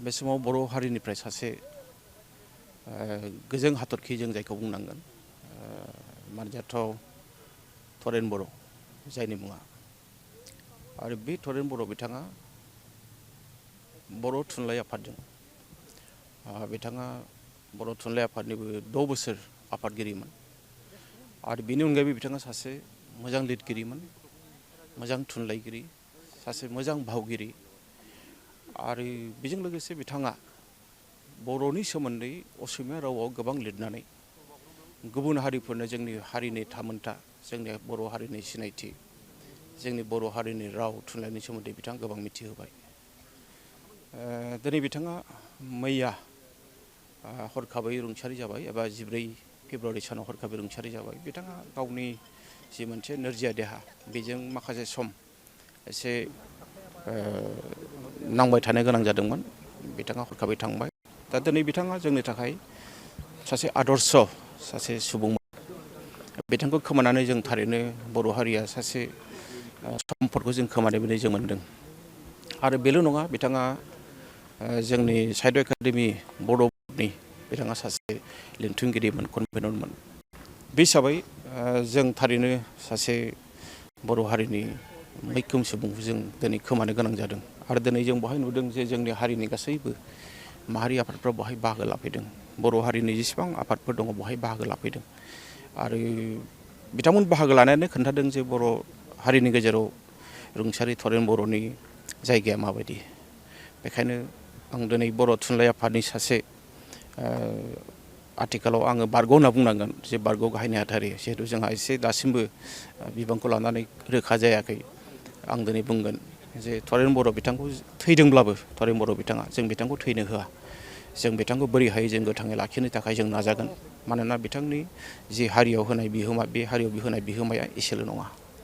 बे समाव बर' हारिनिफ्राय सासे गोजों हाथरखि जों जायखौ बुंनांगोन मानजाथाव थरेन बर' जायनि मुङा आरो बे थरेन बर' बिथाङा बर' थुनलाइ आफादजों बिथाङा बर' थुनलाइ आफादनिबो 6 बोसोर आफादगिरिमोन आरो बेनि अनगायैबो बिथाङा सासे मोजां लिरगिरिमोन मोजां थुनलाइगिरि सासे मोजां भावगिरि आरो बेजों लोगोसे बिथाङा बर'नि सोमोन्दै असमिया रावाव गोबां लिरनानै गुबुन हारिफोरनो जोंनि हारिनि थामोनथा जोंनि बर' हारिनि सिनायथि जोंनि बर' हारिनि राव थुनलाइनि सोमोन्दै बिथाङा गोबां मिथिहोबाय दिनै बिथाङा मैया हरखाबै रुंसारि जाबाय एबा 14 फेब्रुवारि सानाव हरखाबै रुंसारि जाबाय बिथाङा गावनि जि मोनसे नोरजिया देहा बेजों माखासे सम एसे नांबाय थानो गोनां जादोंमोन बिथाङा हरखाबै थांबाय दा दिनै बिथाङा जोंनि थाखाय सासे आदर्श सासे सुबुंमोन बिथांखौ खोमानानै जों थारैनो बर' हारिया सासे सम्पदखौ जों खोमानाय जों मोनदों आरो बेल' नङा बिथाङा जोंनि साहित्य एकाडेमि बड'नि बिथाङा सासे लिरथुमगिरिमोन कनभेनरमोन बे हिसाबै जों थारैनो सासे बर' हारिनि मैखोम सुबुंखौ जों दिनै खोमानो गोनां जादों आरो दिनै जों बेवहाय नुदों जे जोंनि हारिनि गासैबो माहारि आफादफ्रा बेवहाय बाहागो लाफैदों बर' हारिनि जेसेबां आफादफोर दङ बेवहाय बाहागो लाफैदों आरो बिथांमोन बाहागो लानायानो खोन्थादों जे बर' हारिनि गेजेराव रुंसारि थरेन बर'नि जायगाया माबायदि बेखायनो आं दिनै बर' थुनलाइ आफादनि सासे आथिखालाव आङो बारग' होनना बुंनांगोन जे बारग' गाहाय नेहाथारि जिहेतु जोंहा एसे दासिमबो बिबानखौ लानानै रोखा जायाखै आं दिनै बुंगोन जे थरेन बर' बिथांखौ थैदोंब्लाबो थरेन बर' बिथाङा जों बिथांखौ थैनो होआ जों बिथांखौ बोरैहाय जों गोथाङै लाखिनो थाखाय जों नाजागोन मानोना बिथांनि जि हारियाव होनाय बिहोमा बे हारियाव होनाय बिहोमाया एसेल' नङा।